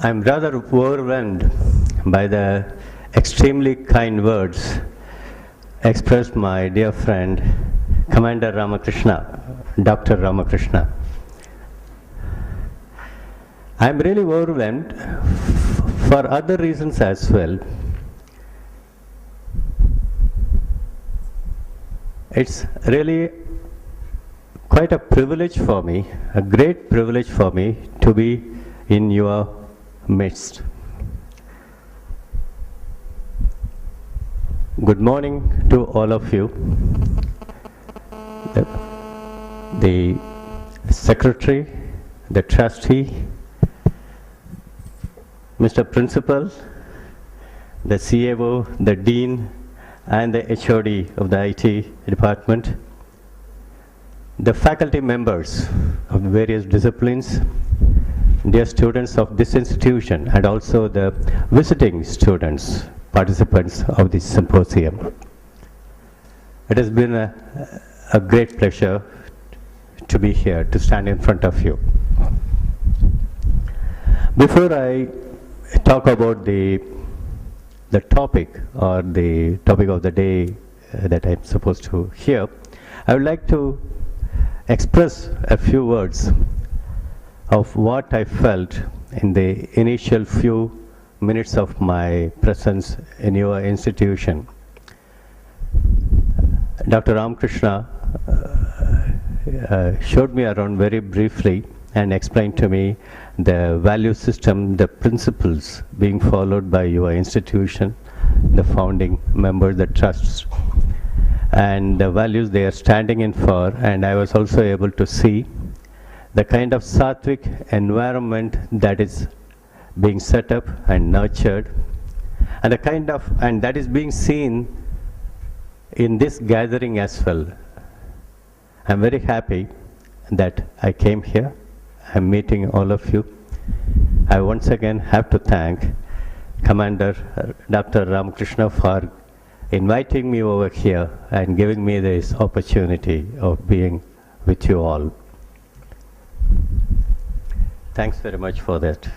I'm rather overwhelmed by the extremely kind words expressed my dear friend, Commander Ramakrishna, Dr. Ramakrishna. I'm really overwhelmed for other reasons as well. It's really quite a privilege for me, a great privilege for me to be in your midst. Good morning to all of you. The secretary, the trustee, Mr. Principal, the CAO, the Dean, and the HOD of the IT department, the faculty members of the various disciplines, dear students of this institution, and also the visiting students, participants of this symposium. It has been a great pleasure to be here, to stand in front of you. Before I talk about the topic or the topic of the day that I'm supposed to hear, I would like to express a few words of what I felt in the initial few minutes of my presence in your institution. Dr. Ramakrishna showed me around very briefly and explained to me the value system, the principles being followed by your institution, the founding members, the trusts, and the values they are standing in for. And I was also able to see the kind of sattvic environment that is being set up and nurtured, and and that is being seen in this gathering as well. I'm very happy that I came here. I'm meeting all of you. I once again have to thank Commander Dr. Ramakrishna for inviting me over here and giving me this opportunity of being with you all. Thanks very much for that.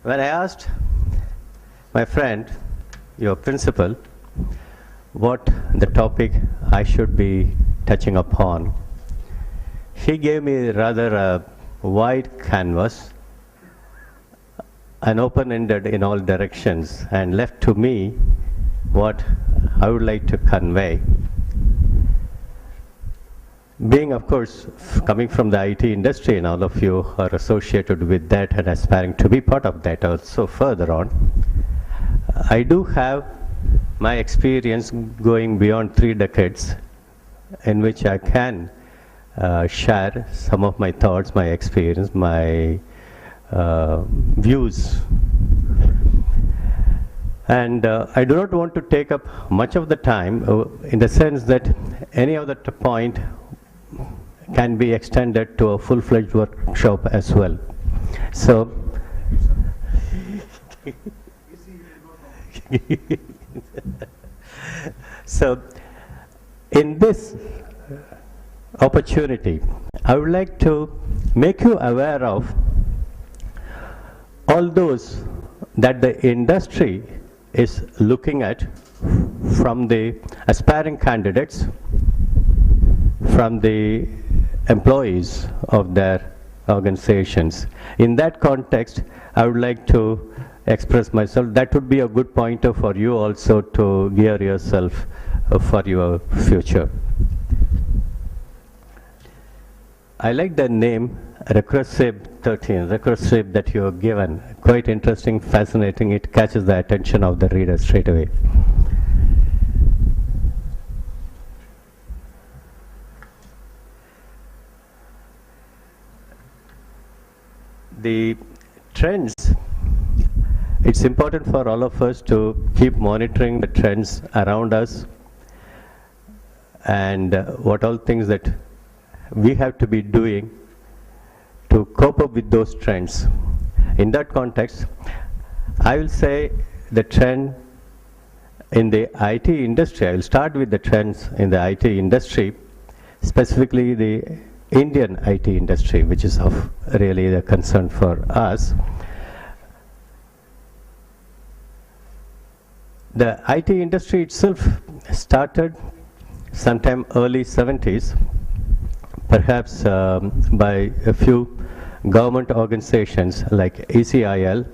When I asked my friend, your principal, what the topic I should be touching upon, he gave me rather a wide canvas and open-ended in all directions, and left to me what I would like to convey. Being, of course, coming from the IT industry, and all of you are associated with that and aspiring to be part of that also further on, I do have my experience going beyond 3 decades in which I can share some of my thoughts, my experience, my views. And I do not want to take up much of the time in the sense that any of the point can be extended to a full-fledged workshop as well. So, so in this opportunity, I would like to make you aware of all those that the industry is looking at, from the aspiring candidates, from the employees of their organizations. In that context, I would like to express myself. That would be a good pointer for you also to gear yourself for your future. I like the name Recursive 13, Recursive, that you have given. Quite interesting, fascinating. It catches the attention of the reader straight away. The trends, it's important for all of us to keep monitoring the trends around us and what all things that we have to be doing to cope up with those trends. In that context, I will say the trend in the IT industry, I will start with the trends in the IT industry, specifically the Indian IT industry, which is of really the concern for us. The IT industry itself started sometime early 70s, perhaps by a few government organizations like ECIL,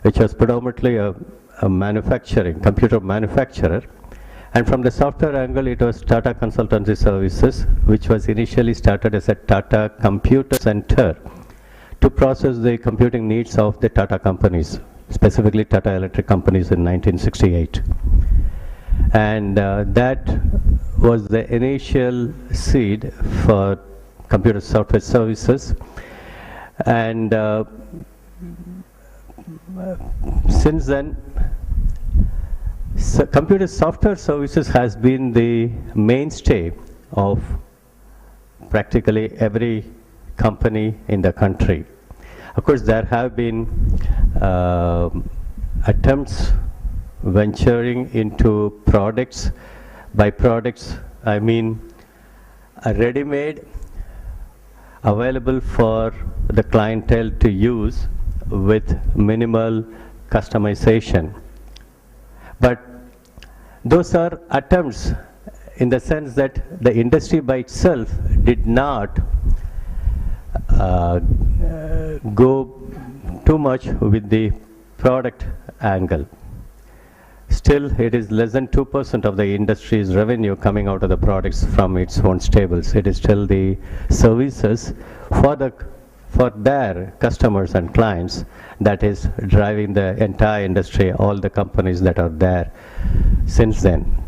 which was predominantly a computer manufacturer. And from the software angle, it was Tata Consultancy Services, which was initially started as a Tata Computer Center to process the computing needs of the Tata companies, specifically Tata Electric companies in 1968. And that was the initial seed for computer software services. And since then, computer software services has been the mainstay of practically every company in the country. Of course, there have been attempts venturing into products. By products, I mean a ready-made, available for the clientele to use with minimal customization. But those are attempts in the sense that the industry by itself did not go too much with the product angle. Still, it is less than 2% of the industry's revenue coming out of the products from its own stables. It is still the services for their customers and clients that is driving the entire industry, all the companies that are there since then.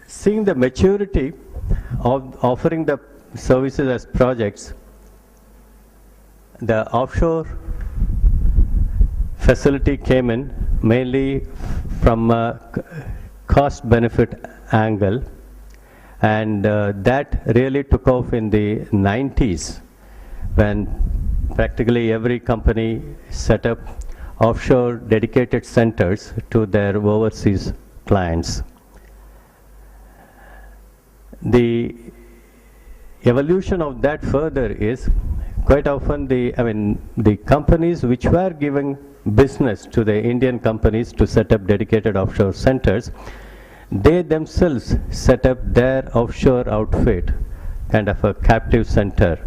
Seeing the maturity of offering the services as projects, the offshore facility came in mainly from a cost benefit angle, and that really took off in the 90s when practically every company set up offshore dedicated centers to their overseas clients. The evolution of that further is quite often the companies which were giving business to the Indian companies to set up dedicated offshore centers, they themselves set up their offshore outfit, kind of a captive center,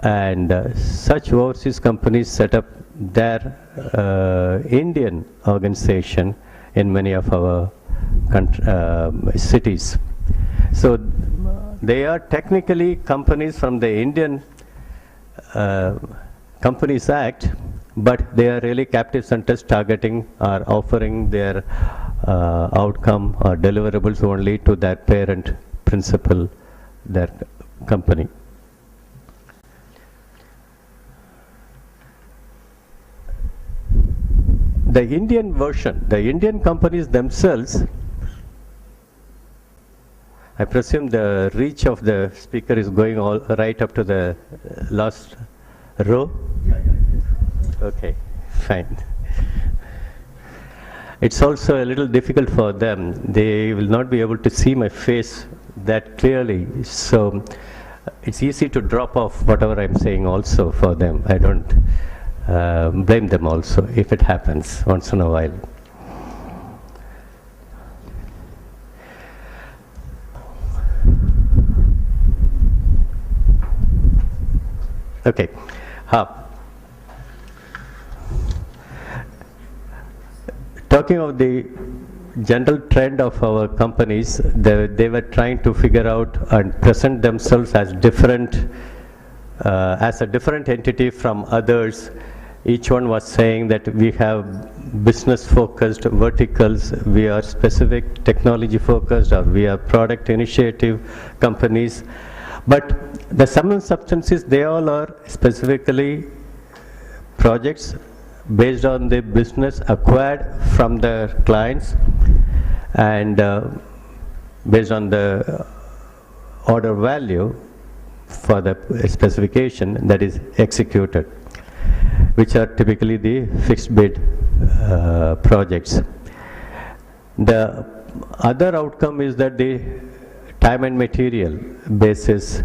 and such overseas companies set up their Indian organization in many of our cities. So they are technically companies from the Indian Companies Act, but they are really captive centers targeting or offering their outcome or deliverables only to their parent principal, their company. The Indian version, the Indian companies themselves, I presume the reach of the speaker is going all right up to the last row? Yeah. Okay, fine. It's also a little difficult for them. They will not be able to see my face that clearly, so it's easy to drop off whatever I'm saying also for them. I don't blame them also if it happens once in a while. Okay. Talking of the general trend of our companies, they were trying to figure out and present themselves as different, as a different entity from others. Each one was saying that we have business-focused verticals, we are specific technology-focused, or we are product initiative companies. But the sum and substance is they all are specifically projects based on the business acquired from the clients and based on the order value for the specification that is executed, which are typically the fixed bid projects. The other outcome is that the time and material basis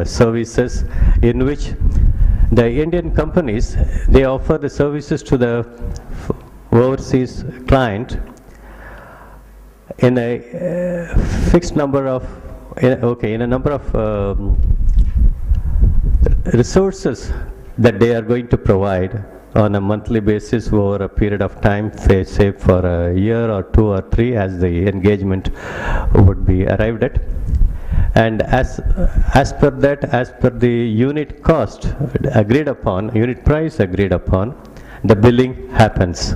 services, in which the Indian companies, they offer the services to the overseas client in a fixed number of, in a number of resources that they are going to provide on a monthly basis over a period of time, say for a year or 2 or 3, as the engagement would be arrived at. And as per the unit cost agreed upon, unit price agreed upon, the billing happens.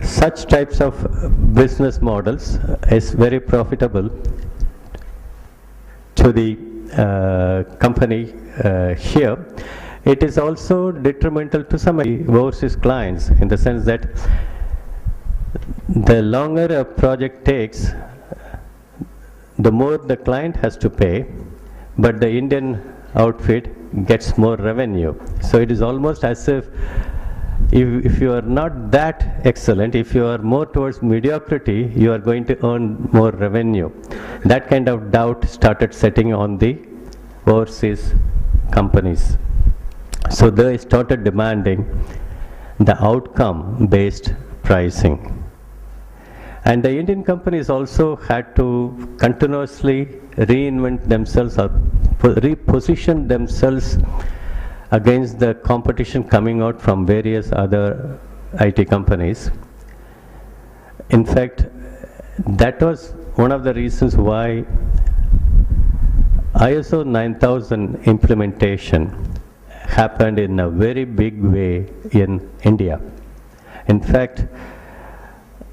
Such types of business models is very profitable to the company here. It is also detrimental to some overseas clients, in the sense that the longer a project takes, the more the client has to pay, but the Indian outfit gets more revenue. So it is almost as if you are not that excellent, if you are more towards mediocrity, you are going to earn more revenue. That kind of doubt started setting on the overseas companies. So they started demanding the outcome-based pricing. And the Indian companies also had to continuously reinvent themselves or reposition themselves against the competition coming out from various other IT companies. In fact, that was one of the reasons why ISO 9000 implementation happened in a very big way in India. In fact,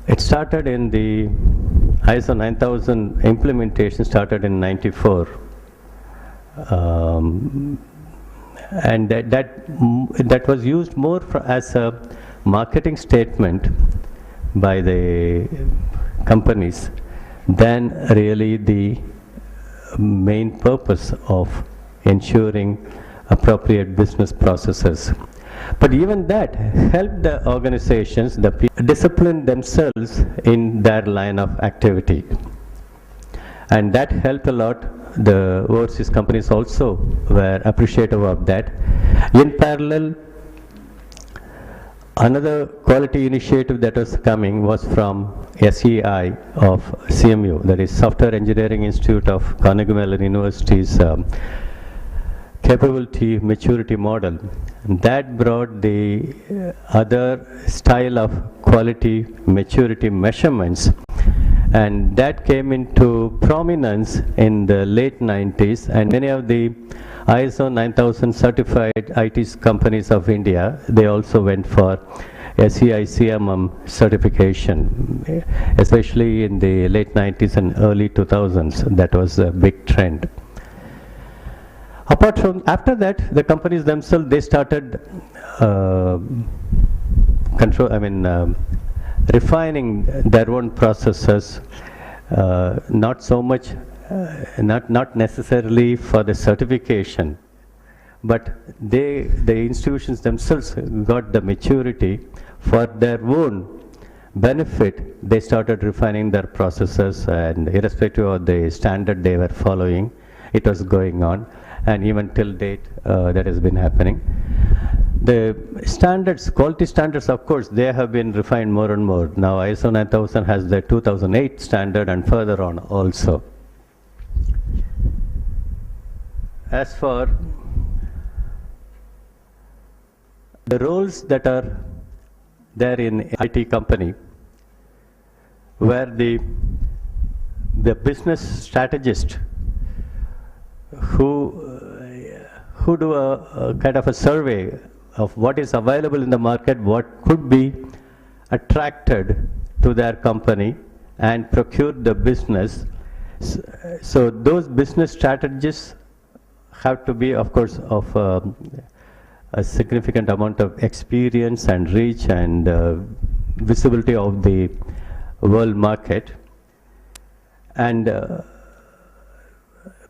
it started in the ISO 9000 implementation started in '94, and that was used more as a marketing statement by the companies than really the main purpose of ensuring appropriate business processes. But even that helped the organizations, the people, discipline themselves in their line of activity. And that helped a lot. The overseas companies also were appreciative of that. In parallel, another quality initiative that was coming was from SEI of CMU, that is Software Engineering Institute of Carnegie Mellon University's capability maturity model. That brought the other style of quality maturity measurements, and that came into prominence in the late 90s, and many of the ISO 9000 certified IT companies of India, they also went for SEI CMM certification, especially in the late 90s and early 2000s. That was a big trend. Apart from, after that, the companies themselves, they started refining their own processes, not so much, not necessarily for the certification, but the institutions themselves got the maturity for their own benefit. They started refining their processes, and irrespective of the standard they were following, it was going on. And even till date, that has been happening. The standards, quality standards, of course, they have been refined more and more. Now ISO 9000 has the 2008 standard and further on also. As for the roles that are there in IT company, where the business strategist who do a kind of a survey of what is available in the market, what could be attracted to their company and procure the business. So those business strategists have to be, of course, of a significant amount of experience and reach and visibility of the world market. And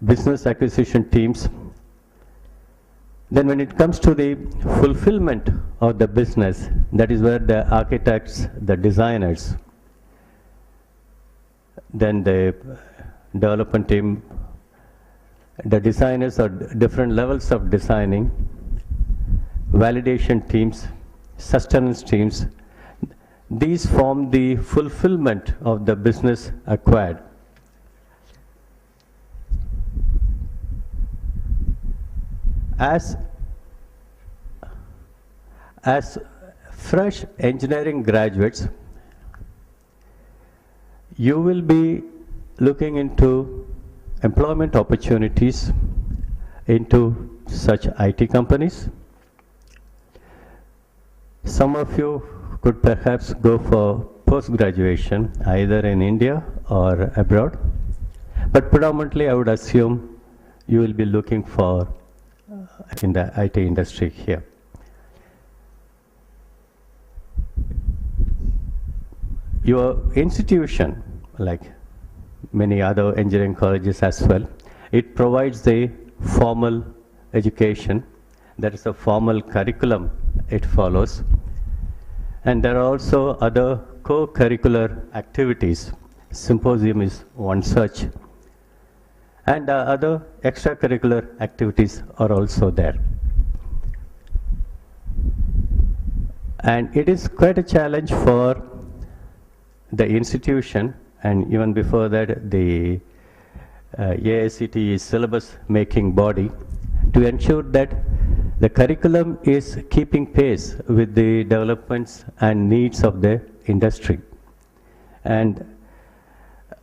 business acquisition teams. Then when it comes to the fulfillment of the business, that is where the architects, the designers, then the development team, the designers are different levels of designing, validation teams, sustenance teams. These form the fulfillment of the business acquired. As fresh engineering graduates, you will be looking into employment opportunities into such IT companies. Some of you could perhaps go for post-graduation either in India or abroad, but predominantly I would assume you will be looking for in the IT industry here. Your institution, like many other engineering colleges as well, it provides the formal education. There is a formal curriculum it follows. And there are also other co-curricular activities. Symposium is one such. And other extracurricular activities are also there. And it is quite a challenge for the institution, and even before that the AICTE syllabus making body, to ensure that the curriculum is keeping pace with the developments and needs of the industry. And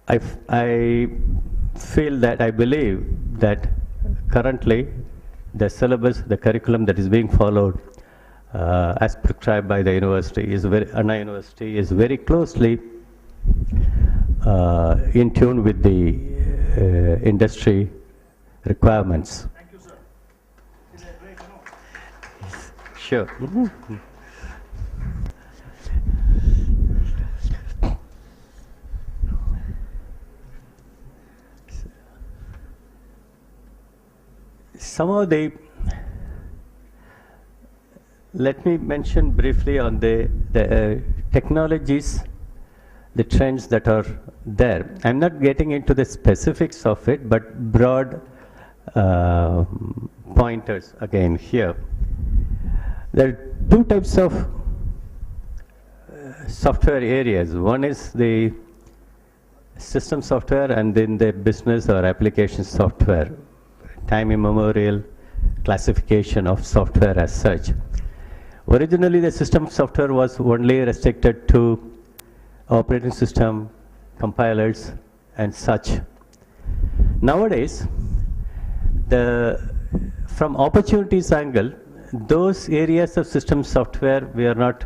I feel that, I believe that currently the syllabus, the curriculum that is being followed as prescribed by the university is Anna University is very closely in tune with the industry requirements. Thank you, sir. Is that great? Sure. Some of the, let me mention briefly on the technologies, the trends that are there. I'm not getting into the specifics of it, but broad pointers again here. There are two types of software areas. One is the system software and then the business or application software. Time immemorial classification of software as such. Originally the system software was only restricted to operating system, compilers and such. Nowadays, from opportunities angle, those areas of system software we are not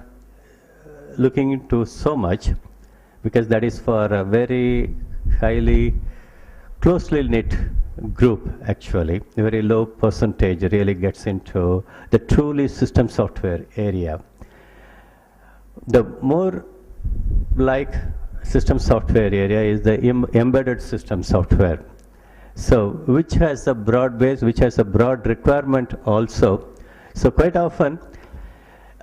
looking into so much, because that is for a very highly closely knit group actually. A very low percentage really gets into the truly system software area. The more like system software area is the embedded system software. So which has a broad base, which has a broad requirement also. So quite often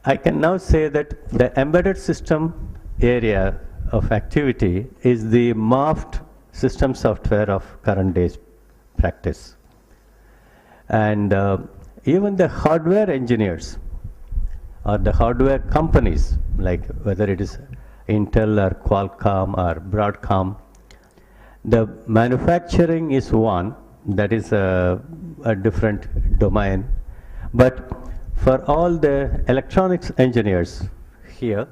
I can now say that the embedded system area of activity is the morphed system software of current days practice. And even the hardware engineers or the hardware companies, like whether it is Intel or Qualcomm or Broadcom, the manufacturing is one, that is a different domain. But for all the electronics engineers here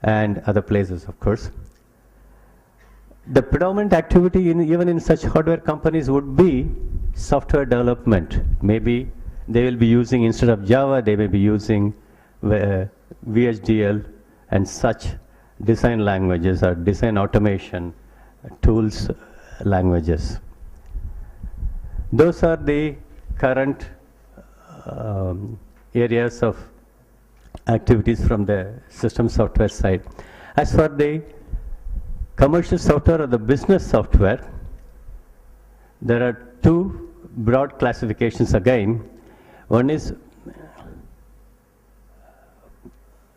and other places, of course, the predominant activity even in such hardware companies would be software development. Maybe they will be using, instead of Java, they may be using VHDL and such design languages or design automation tools languages. Those are the current areas of activities from the system software side. As for the commercial software or the business software, there are two broad classifications again. One is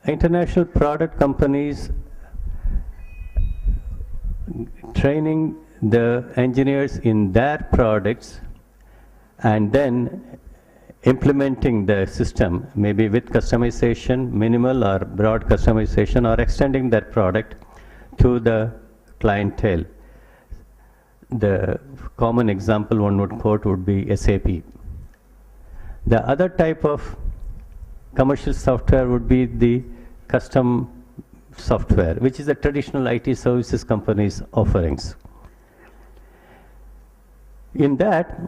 international product companies training the engineers in their products and then implementing the system, maybe with customization, minimal or broad customization, or extending that product to the clientele. The common example one would quote would be SAP. The other type of commercial software would be the custom software, which is the traditional IT services companies' offerings. In that,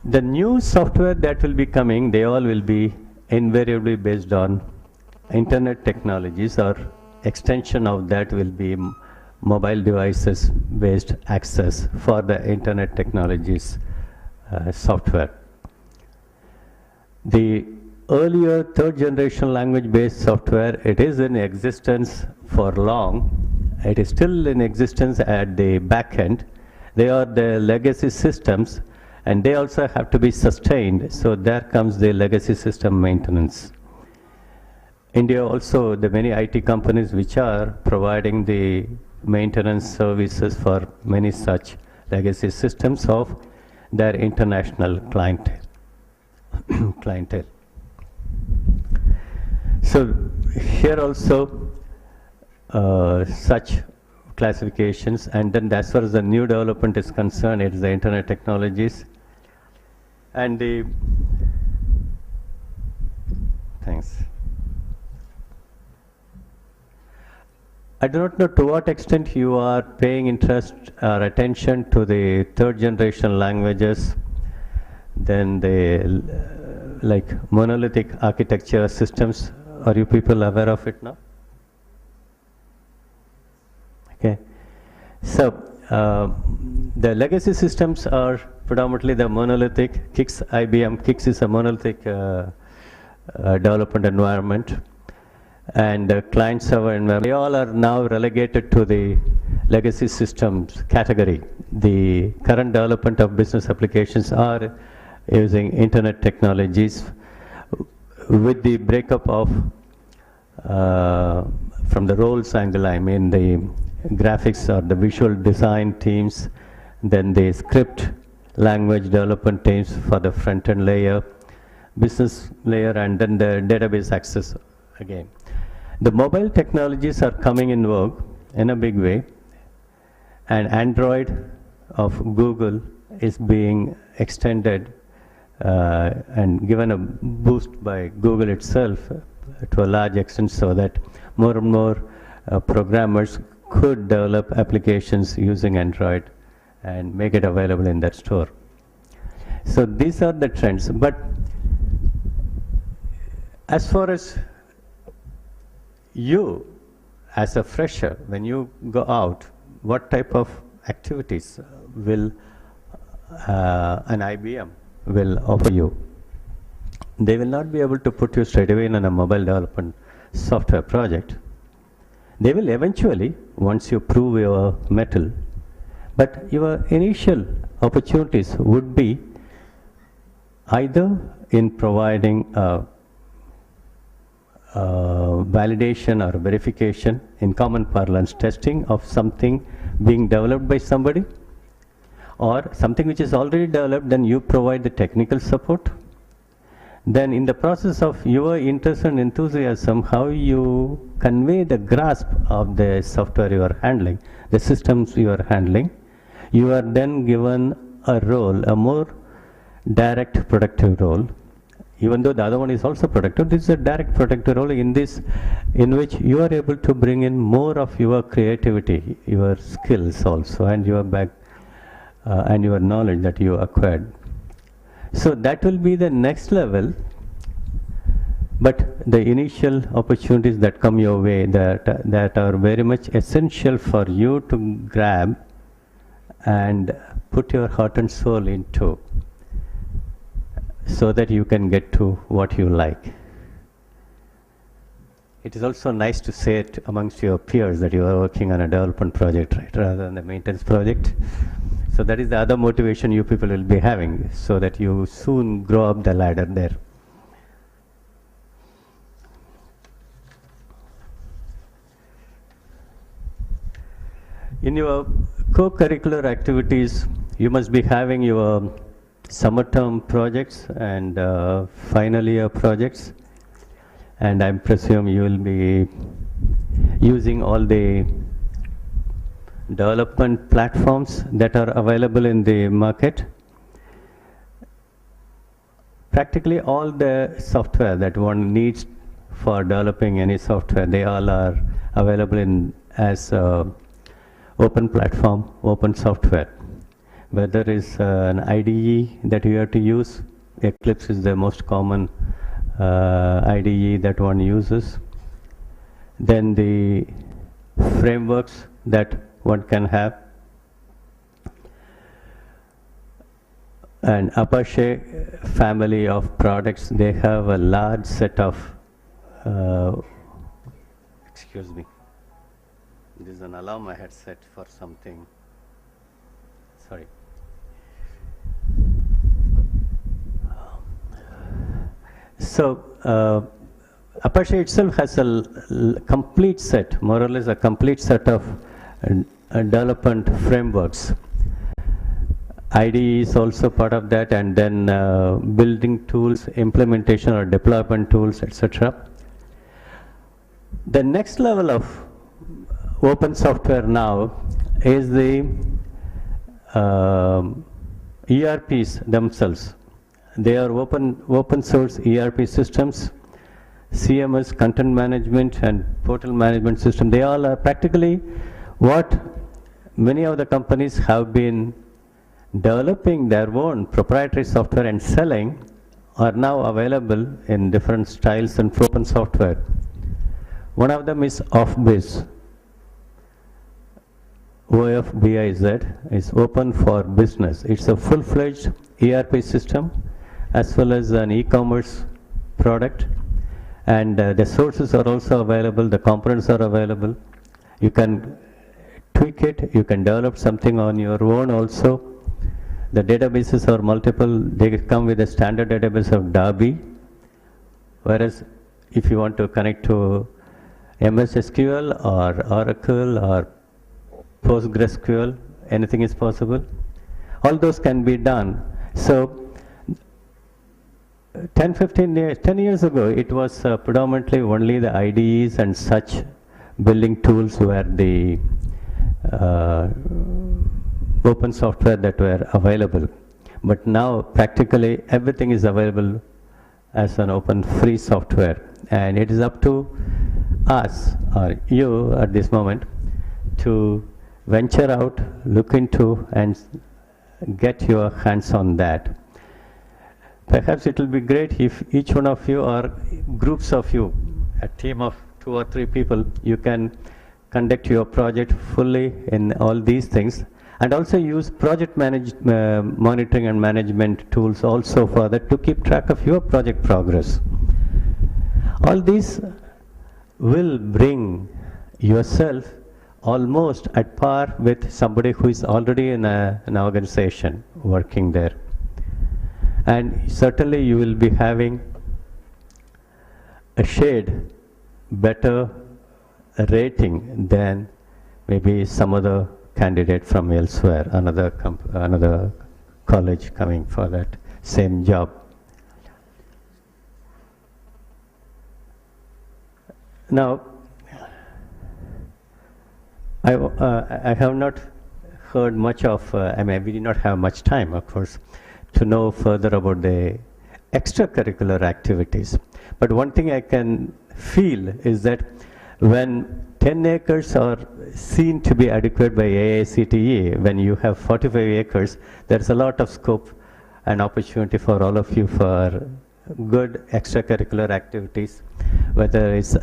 the new software that will be coming, they all will be invariably based on internet technologies, or extension of that will be mobile devices based access for the internet technologies software. The earlier third generation language based software, it is in existence for long. It is still in existence at the back end. They are the legacy systems, and they also have to be sustained. So there comes the legacy system maintenance. India also, the many IT companies which are providing the maintenance services for many such legacy systems of their international clientele. So here also such classifications, and then as far as the new development is concerned, it is the internet technologies and the thanks. I do not know to what extent you are paying interest or attention to the third generation languages, then the like monolithic architecture systems. Are you people aware of it now? Okay. So the legacy systems are predominantly the monolithic. KICS, IBM KICS is a monolithic development environment, and client server environment. They all are now relegated to the legacy systems category. The current development of business applications are using internet technologies, with the breakup of from the roles angle, I mean the graphics or the visual design teams, then the script language development teams for the front end layer, business layer, and then the database access again. The mobile technologies are coming in vogue in a big way, and Android of Google is being extended and given a boost by Google itself to a large extent, so that more and more programmers could develop applications using Android and make it available in that store. So these are the trends. But as far as you as a fresher, when you go out, what type of activities will an IBM will offer you? They will not be able to put you straight away in a mobile development software project. They will eventually, once you prove your mettle, but your initial opportunities would be either in providing validation or verification, in common parlance, testing of something being developed by somebody, or something which is already developed, then you provide the technical support. Then in the process of your interest and enthusiasm, how you convey the grasp of the software you are handling, the systems you are handling, you are then given a role, a more direct productive role. Even though the other one is also productive, this is a direct productive role in this, in which you are able to bring in more of your creativity, your skills also, and your back and your knowledge that you acquired. So that will be the next level. But the initial opportunities that come your way, that are very much essential for you to grab and put your heart and soul into, so that you can get to what you like. It is also nice to say it amongst your peers that you are working on a development project, right, rather than a maintenance project. So that is the other motivation you people will be having, so that you soon grow up the ladder there. In your co-curricular activities, you must be having your summer term projects and final year projects, and I presume you will be using all the development platforms that are available in the market. Practically all the software that one needs for developing any software, they all are available in as open platform, open software. Whether it's an IDE that you have to use, Eclipse is the most common IDE that one uses. Then the frameworks that one can have. And Apache family of products, they have a large set of, excuse me, this is an alarm I had set for something, sorry. So, Apache itself has a complete set, more or less a complete set of development frameworks. IDE is also part of that, and then building tools, implementation or deployment tools, etc. The next level of open software now is the ERPs themselves. They are open source ERP systems, CMS, content management and portal management system. They all are practically what many of the companies have been developing their own proprietary software and selling are now available in different styles and open software. One of them is OFBiz. OFBIZ is open for business. It's a full-fledged ERP system as well as an e-commerce product, and the sources are also available, the components are available. You can tweak it, you can develop something on your own also. The databases are multiple. They come with a standard database of Darby, whereas if you want to connect to MS SQL or Oracle or PostgreSQL, anything is possible. All those can be done. So 10 years ago, it was predominantly only the IDEs and such building tools were the open software that were available. But now practically everything is available as an open free software, and it is up to us or you at this moment to venture out, look into and get your hands on that. Perhaps it will be great if each one of you or groups of you, a team of 2 or 3 people, you can conduct your project fully in all these things, and also use project monitoring and management tools also for that to keep track of your project progress. All these will bring yourself almost at par with somebody who is already in an organization working there. And certainly you will be having a shade better rating than maybe some other candidate from elsewhere, another college coming for that same job. Now, I have not heard much of, I mean, we did not have much time, of course, to know further about the extracurricular activities. But one thing I can feel is that when 10 acres are seen to be adequate by AICTE, when you have 45 acres, there's a lot of scope and opportunity for all of you for good extracurricular activities, whether it's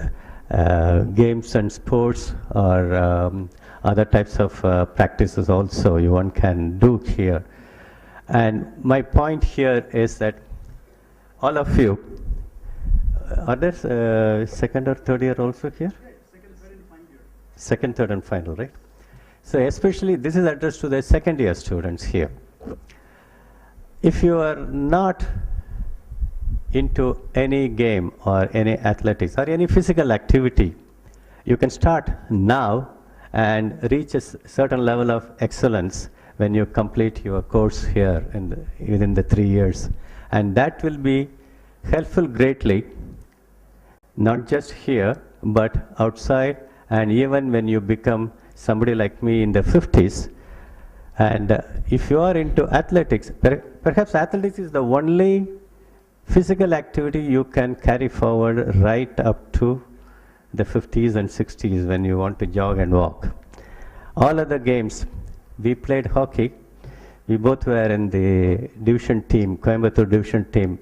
games and sports or other types of practices also one can do here. And my point here is that all of you, are there second or third year also here? Second, third, and final year. Second, third and final, right? So especially this is addressed to the second year students here. If you are not into any game or any athletics or any physical activity, you can start now and reach a certain level of excellence when you complete your course here within the 3 years. And that will be helpful greatly, not just here, but outside, and even when you become somebody like me in the 50s. And if you are into athletics, perhaps athletics is the only physical activity you can carry forward right up to the 50s and 60s when you want to jog and walk. All other games, we played hockey. We both were in the division team, Coimbatore division team.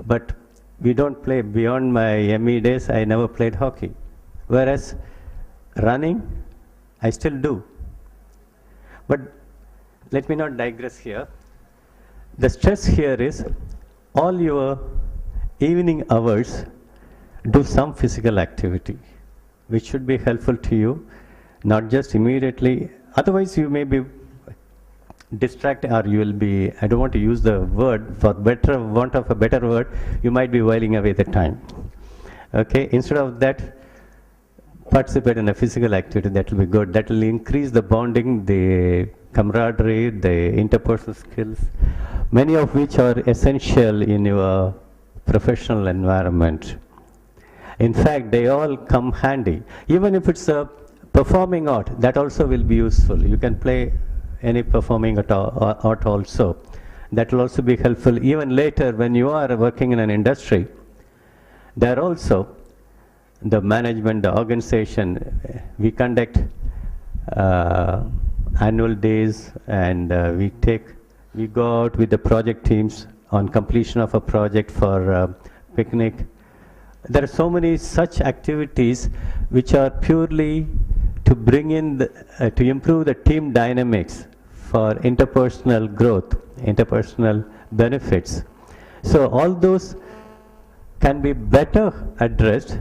But we don't play. Beyond my ME days, I never played hockey. Whereas running, I still do. But let me not digress here. The stress here is all your evening hours do some physical activity, which should be helpful to you, not just immediately. Otherwise, you may be distracted, or you will be, I don't want to use the word, for want of a better word, you might be whiling away the time. Okay, instead of that, participate in a physical activity. That will be good. That will increase the bonding, the camaraderie, the interpersonal skills, many of which are essential in your professional environment. In fact, they all come handy. Even if it's a performing art, that also will be useful. You can play any performing art also. That will also be helpful even later when you are working in an industry. There also, the management, the organization, we conduct annual days, and we go out with the project teams on completion of a project for picnic. There are so many such activities which are purely to bring in, to improve the team dynamics for interpersonal growth, interpersonal benefits. So all those can be better addressed,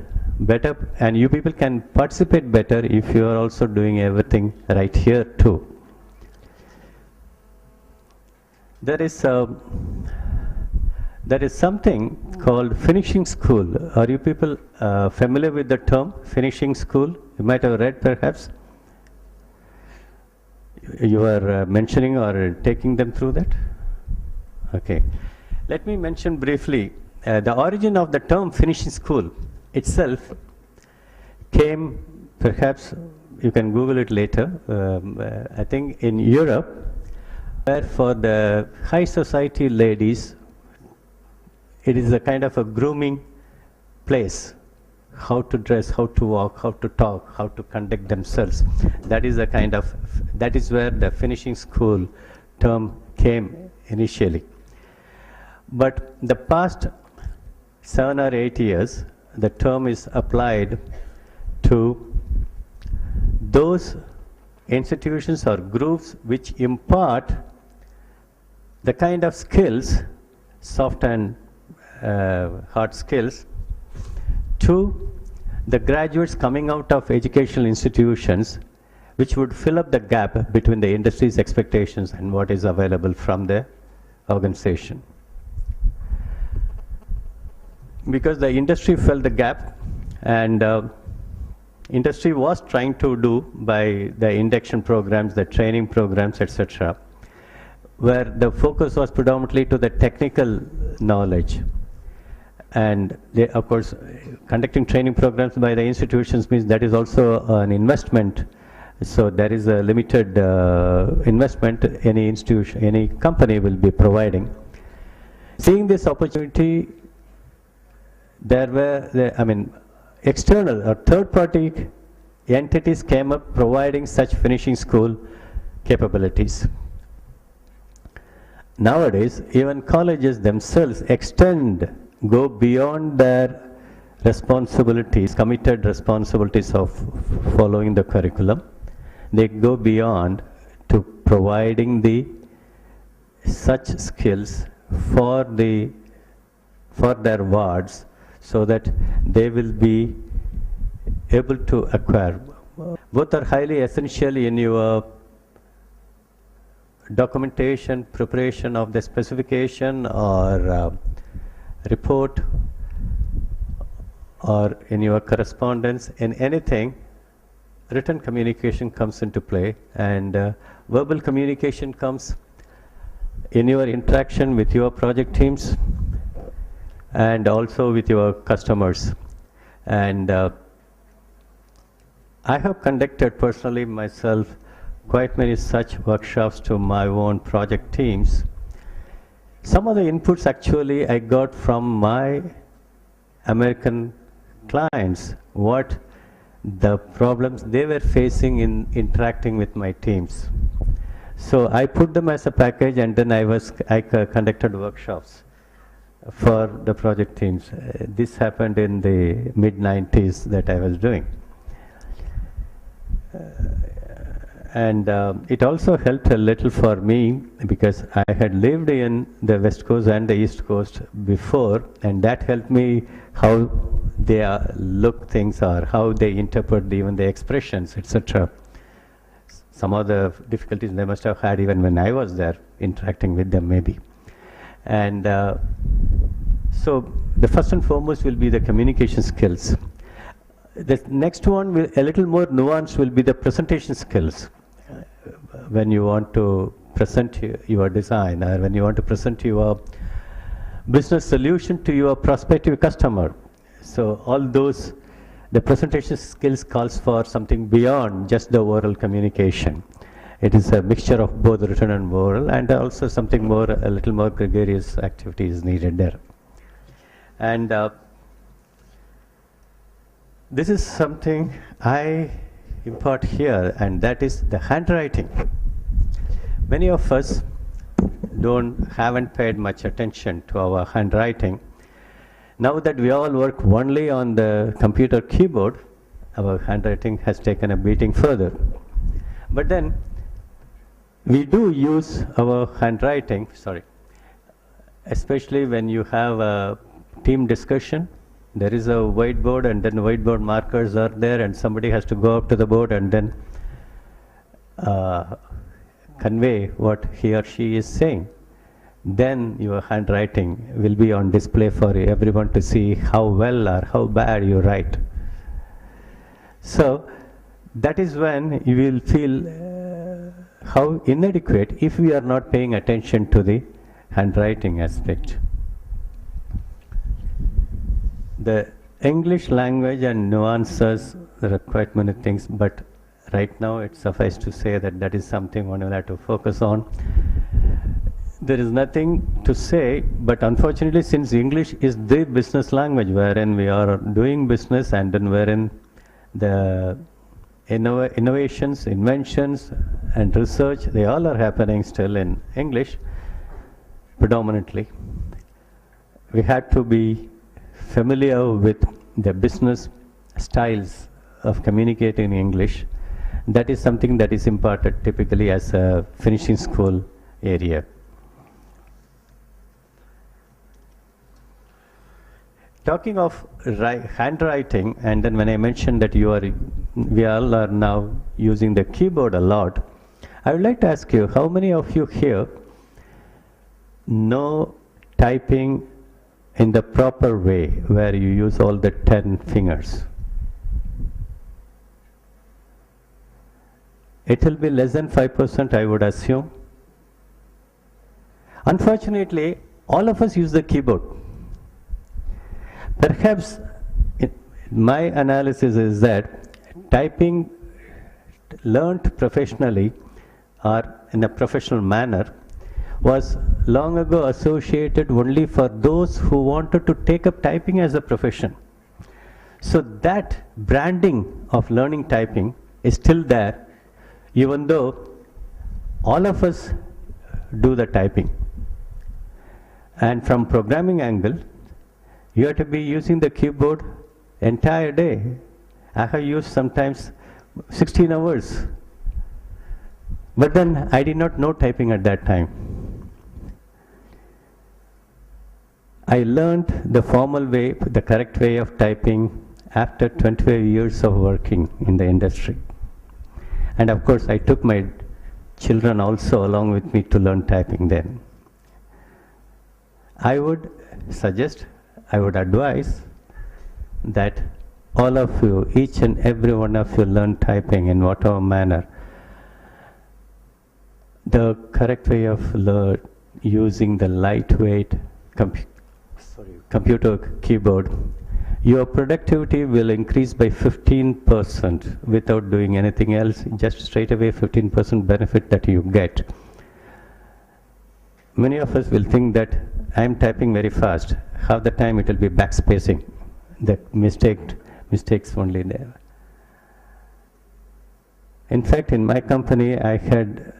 and you people can participate better if you are also doing everything right here too. There is something called finishing school. Are you people familiar with the term finishing school? You might have read perhaps. You are mentioning or taking them through that? Okay. Let me mention briefly the origin of the term finishing school itself came, perhaps you can Google it later, I think in Europe, where for the high society ladies, it is a kind of a grooming place. How to dress, how to walk, how to talk, how to conduct themselves. That is where the finishing school term came initially. But the past 7 or 8 years, the term is applied to those institutions or groups which impart the kind of skills, soft and hard skills, to the graduates coming out of educational institutions, which would fill up the gap between the industry's expectations and what is available from the organization. Because the industry filled the gap, and industry was trying to do by the induction programs, the training programs, etc., where the focus was predominantly to the technical knowledge. And they, of course, conducting training programs by the institutions means that is also an investment. So there is a limited investment any institution, any company will be providing. Seeing this opportunity, there were, external or third-party entities came up providing such finishing school capabilities. Nowadays, even colleges themselves go beyond their responsibilities, committed responsibilities of following the curriculum. They go beyond to providing such skills for their wards, so that they will be able to acquire. Both are highly essential in your documentation, preparation of the specification or report, or in your correspondence, in anything. written communication comes into play, and verbal communication comes in your interaction with your project teams and also with your customers. And I have conducted personally myself quite many such workshops to my own project teams. Some of the inputs actually I got from my American clients, what the problems they were facing in interacting with my teams. So I put them as a package, and then I conducted workshops for the project teams. This happened in the mid-90s that I was doing. And it also helped a little for me because I had lived in the West Coast and the East Coast before, and that helped me how they look things or how they interpret even the expressions, etc. Some of the difficulties they must have had even when I was there interacting with them maybe. And so the first and foremost will be the communication skills. The next one, will, a little more nuanced, will be the presentation skills. When you want to present your design, or when you want to present your business solution to your prospective customer. So all those, the presentation skills calls for something beyond just the oral communication. It is a mixture of both written and oral, and also something more, a little more gregarious activity is needed there. And this is something I impart here, and that is the handwriting. Many of us haven't paid much attention to our handwriting. Now that we all work only on the computer keyboard, our handwriting has taken a beating further. But then we do use our handwriting, especially when you have a team discussion. There is a whiteboard, and then whiteboard markers are there, and somebody has to go up to the board and then convey what he or she is saying. Then your handwriting will be on display for everyone to see how well or how bad you write. So that is when you will feel how inadequate if we are not paying attention to the handwriting aspect. The English language and nuances, there are quite many things, but right now it suffices to say that that is something one will have to focus on. There is nothing to say, but unfortunately, since English is the business language wherein we are doing business, and then wherein the innovations, inventions, and research, they all are happening still in English predominantly. We had to be familiar with the business styles of communicating in English. That is something that is imparted typically as a finishing school area. Talking of handwriting, and then when I mentioned that we all are now using the keyboard a lot, I would like to ask you, how many of you here know typing in the proper way, where you use all the 10 fingers? It will be less than 5%, I would assume. Unfortunately, all of us use the keyboard. Perhaps my analysis is that typing learnt professionally or in a professional manner was long ago associated only for those who wanted to take up typing as a profession. So that branding of learning typing is still there, even though all of us do the typing. And from programming angle, you have to be using the keyboard entire day. I have used sometimes 16 hours. But then I did not know typing at that time. I learned the formal way, the correct way of typing after 25 years of working in the industry. And of course, I took my children also along with me to learn typing then. I would suggest, I would advise that all of you, each and every one of you learn typing in whatever manner. The correct way of using the lightweight computer keyboard, your productivity will increase by 15% without doing anything else, just straight away 15% benefit that you get. Many of us will think that I am typing very fast. Half the time it will be backspacing, the mistakes only there. In fact, in my company, I had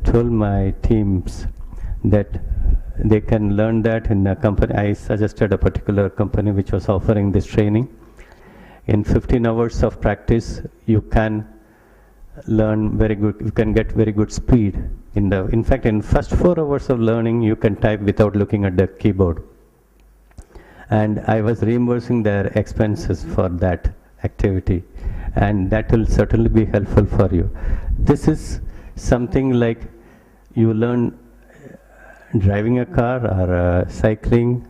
told my teams that they can learn that in a company. I suggested a particular company which was offering this training. In 15 hours of practice, you can learn very good, you can get very good speed. In fact, in first 4 hours of learning, you can type without looking at the keyboard. And I was reimbursing their expenses for that activity. And that will certainly be helpful for you. This is something like you learn driving a car or cycling,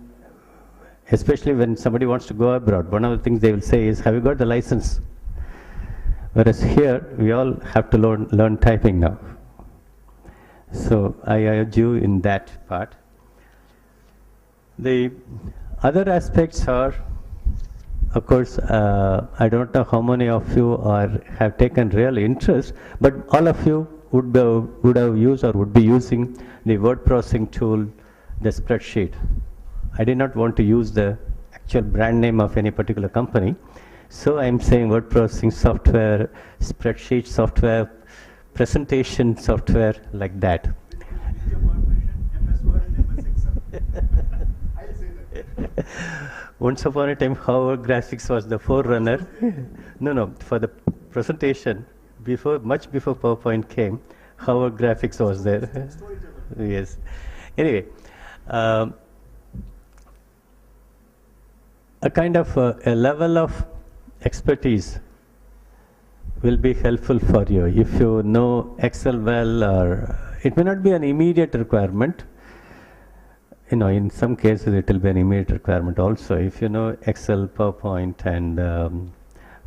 especially when somebody wants to go abroad. One of the things they will say is, have you got the license? Whereas here, we all have to learn typing now. So I urge you in that part. The other aspects are, of course, I don't know how many of you have taken real interest, but all of you would have used or would be using the word processing tool, the spreadsheet. I did not want to use the actual brand name of any particular company, so I'm saying word processing software, spreadsheet software, presentation software, like that. With your permission, MS Word and MS Excel. I'll say that. Once upon a time, Howard Graphics was the forerunner. No, for the presentation, much before PowerPoint came, Howard Graphics was there. Yes. Anyway, a kind of a level of expertise will be helpful for you. If you know Excel well, or it may not be an immediate requirement. In some cases it will be an immediate requirement also. If you know Excel, PowerPoint and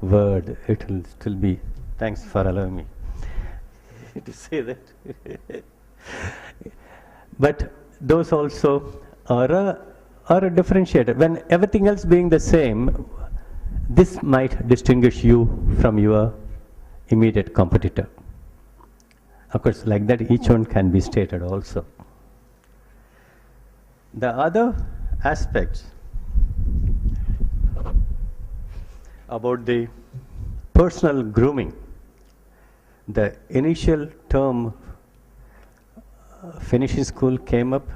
Word, it will still be. Thanks for allowing me to say that. But those also are a differentiator. When everything else being the same, this might distinguish you from your immediate competitor. Of course, like that, each one can be stated also. The other aspects about the personal grooming, the initial term finishing school came up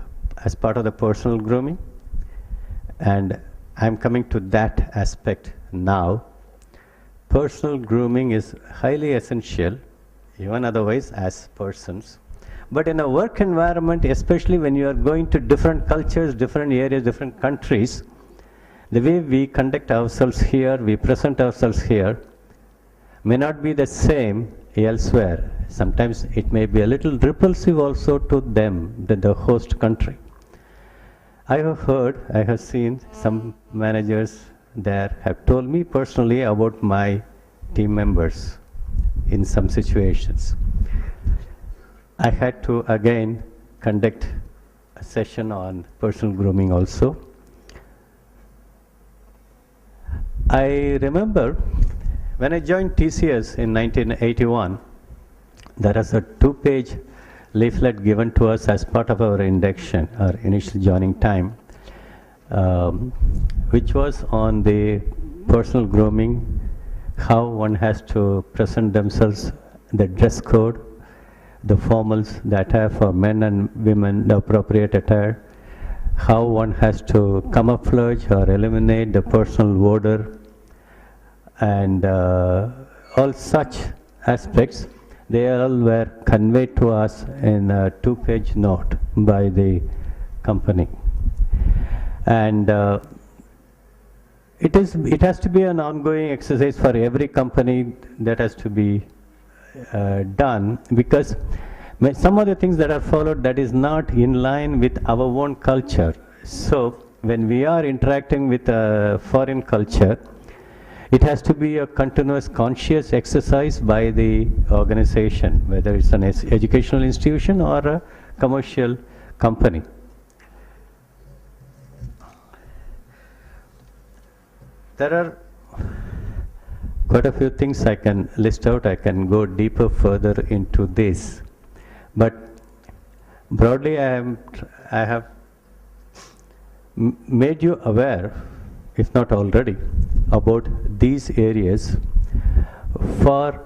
as part of the personal grooming, and I'm coming to that aspect now. Personal grooming is highly essential, even otherwise as persons. But in a work environment, especially when you are going to different cultures, different areas, different countries, the way we conduct ourselves here, we present ourselves here, may not be the same elsewhere. Sometimes it may be a little repulsive also to them, the host country. I have seen some managers there have told me personally about my team members in some situations. I had to again conduct a session on personal grooming also. I remember when I joined TCS in 1981, there was a 2-page leaflet given to us as part of our induction, our initial joining time, which was on the personal grooming, how one has to present themselves, the dress code, the formals, the attire for men and women, the appropriate attire, how one has to camouflage or eliminate the personal odor, and all such aspects, they all were conveyed to us in a 2-page note by the company. And it has to be an ongoing exercise for every company that has to be done, because some of the things that are followed that is not in line with our own culture. So when we are interacting with a foreign culture, It has to be a continuous conscious exercise by the organization, whether it's an educational institution or a commercial company. There are quite a few things I can list out. I can go deeper further into this. But broadly, I have made you aware, if not already, about these areas for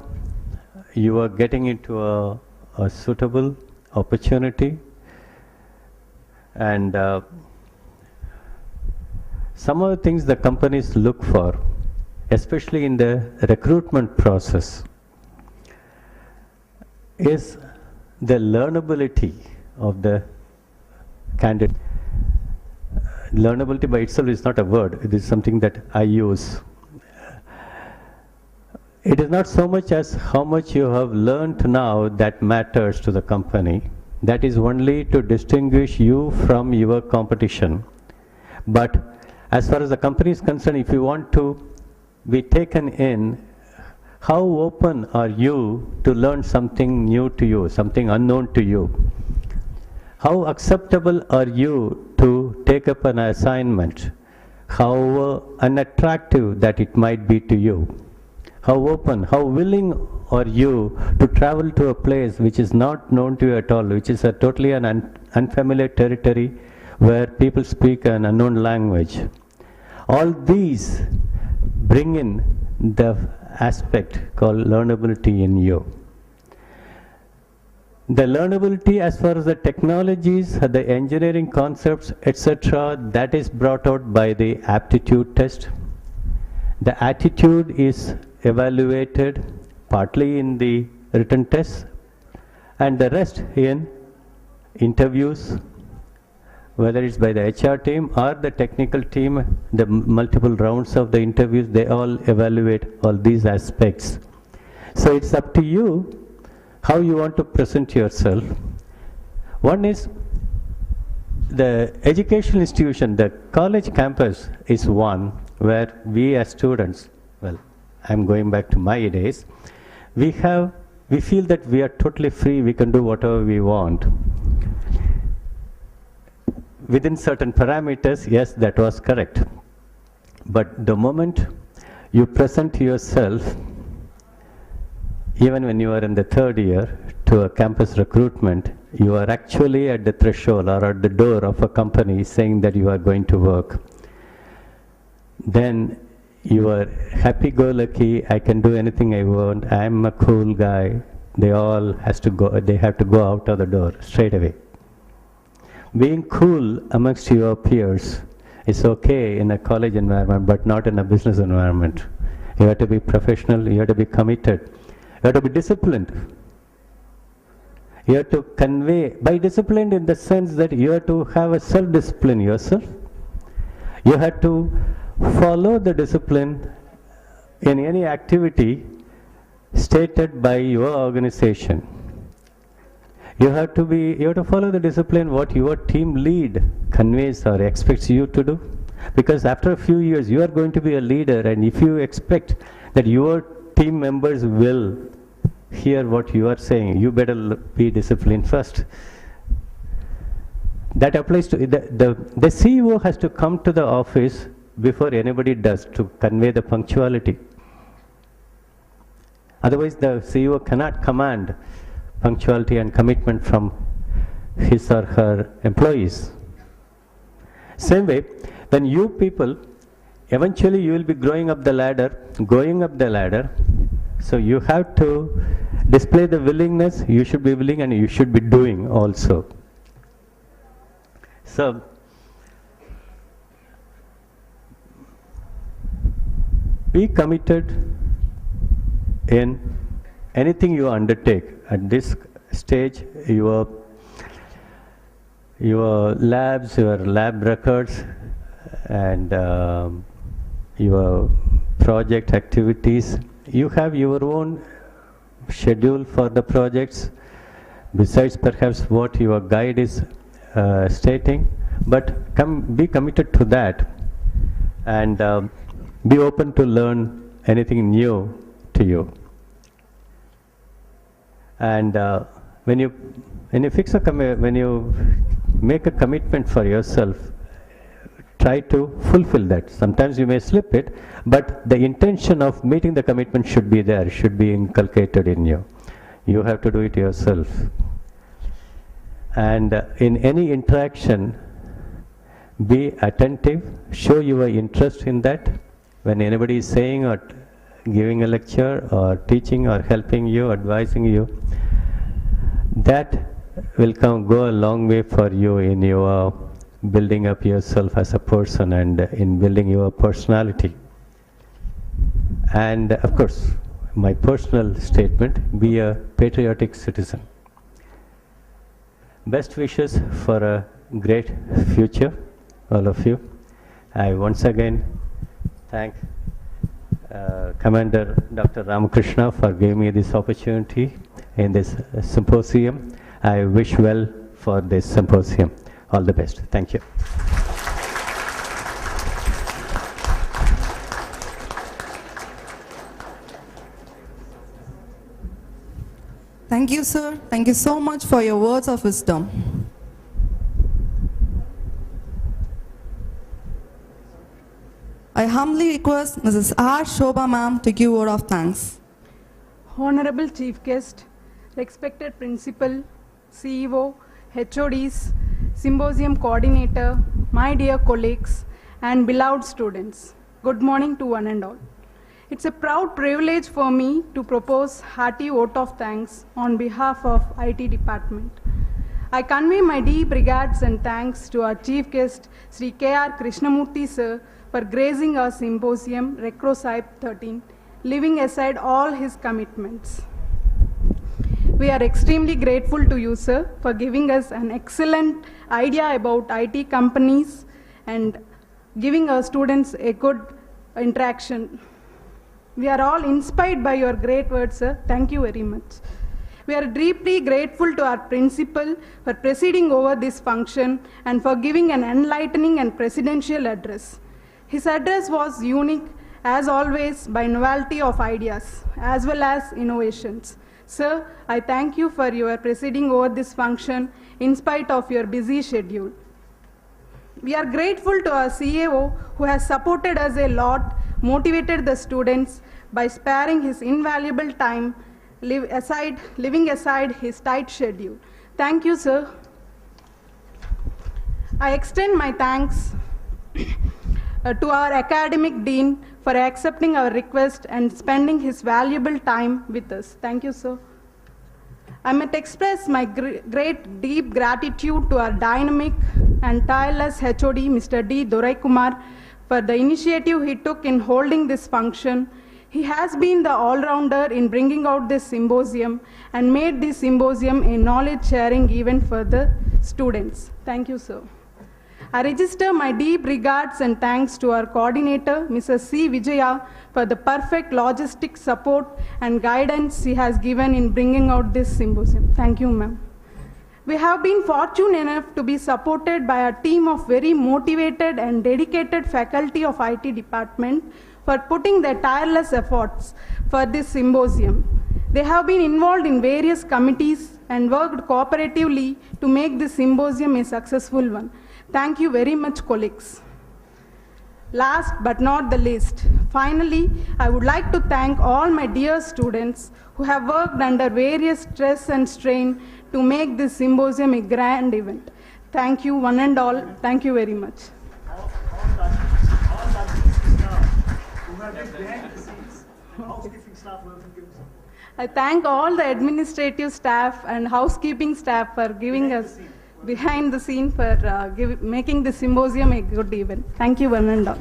you are getting into a suitable opportunity. And some of the things the companies look for, especially in the recruitment process, is the learnability of the candidate. Learnability by itself is not a word, it is something that I use. It is not so much as how much you have learned now that matters to the company. That is only to distinguish you from your competition. But as far as the company is concerned, if you want to be taken in, how open are you to learn something new to you, something unknown to you? How acceptable are you to take up an assignment, how unattractive that it might be to you? How open, how willing are you to travel to a place which is not known to you at all, which is a totally an unfamiliar territory where people speak an unknown language? All these bring in the aspect called learnability in you. The learnability as far as the technologies, the engineering concepts, etc., that is brought out by the aptitude test. The attitude is evaluated partly in the written tests and the rest in interviews, whether it's by the HR team or the technical team, the multiple rounds of the interviews, they all evaluate all these aspects. So it's up to you how you want to present yourself. One is the educational institution, the college campus is one where we as students, well, I'm going back to my days, we feel that we are totally free, we can do whatever we want. Within certain parameters, yes, that was correct. But the moment you present yourself, even when you are in the third year, to a campus recruitment, you are actually at the threshold or at the door of a company saying that you are going to work. Then you are happy-go-lucky, I can do anything I want, I'm a cool guy. They have to go out of the door straight away. Being cool amongst your peers is okay in a college environment, but not in a business environment. You have to be professional, you have to be committed. You have to be disciplined. You have to convey, by disciplined in the sense that you have to have a self-discipline yourself. You have to follow the discipline in any activity stated by your organization. You have to follow the discipline what your team lead conveys or expects you to do. Because after a few years you are going to be a leader, and if you expect that your team members will hear what you are saying, you better be disciplined first. That applies to the CEO has to come to the office before anybody does to convey the punctuality. Otherwise the CEO cannot command punctuality and commitment from his or her employees. Same way, when you people, eventually you will be going up the ladder, so you have to display the willingness, you should be willing and you should be doing also. So, be committed in anything you undertake. At this stage, your labs, your lab records, and your project activities, you have your own schedule for the projects, besides perhaps what your guide is stating, but be committed to that, and be open to learn anything new to you. And when you when you make a commitment for yourself, try to fulfill that. Sometimes you may slip it, but the intention of meeting the commitment should be there, should be inculcated in you. You have to do it yourself. And in any interaction, be attentive, show your interest in that. When anybody is saying or giving a lecture or teaching or helping you, advising you, that will go a long way for you in your building up yourself as a person and in building your personality. And of course, my personal statement, be a patriotic citizen. Best wishes for a great future, all of you. I once again thank Commander Dr. Ramakrishna for giving me this opportunity in this symposium. I wish well for this symposium. All the best. Thank you. Thank you, sir. Thank you so much for your words of wisdom. I humbly request Mrs. R. Shobha ma'am to give word of thanks. Honorable Chief Guest, respected Principal, CEO, HODs, Symposium Coordinator, my dear colleagues, and beloved students, good morning to one and all. It's a proud privilege for me to propose hearty vote of thanks on behalf of IT Department. I convey my deep regards and thanks to our Chief Guest, Sri K.R. Krishnamurthy sir, for gracing our symposium, RecroScipe 13, leaving aside all his commitments. We are extremely grateful to you, sir, for giving us an excellent idea about IT companies and giving our students a good interaction. We are all inspired by your great words, sir. Thank you very much. We are deeply grateful to our principal for presiding over this function and for giving an enlightening and presidential address. His address was unique, as always, by novelty of ideas, as well as innovations. Sir, I thank you for your presiding over this function in spite of your busy schedule. We are grateful to our CAO who has supported us a lot, motivated the students by sparing his invaluable time, leaving aside his tight schedule. Thank you, sir. I extend my thanks to our academic dean for accepting our request and spending his valuable time with us. Thank you, sir. I must express my great deep gratitude to our dynamic and tireless HOD, Mr. D. Duraikumar, for the initiative he took in holding this function. He has been the all-rounder in bringing out this symposium and made this symposium a knowledge-sharing event for the students. Thank you, sir. I register my deep regards and thanks to our coordinator, Mrs. C. Vijaya, for the perfect logistic support and guidance she has given in bringing out this symposium. Thank you, ma'am. We have been fortunate enough to be supported by a team of very motivated and dedicated faculty of IT department for putting their tireless efforts for this symposium. They have been involved in various committees and worked cooperatively to make this symposium a successful one. Thank you very much, colleagues. Last but not the least, finally, I would like to thank all my dear students who have worked under various stress and strain to make this symposium a grand event. Thank you, one and all. Thank you very much. All that staff who have been behind the scenes, housekeeping staff who have been giving support. I thank all the administrative staff and housekeeping staff for giving us behind the scene for making the symposium a good event. Thank you, one and all.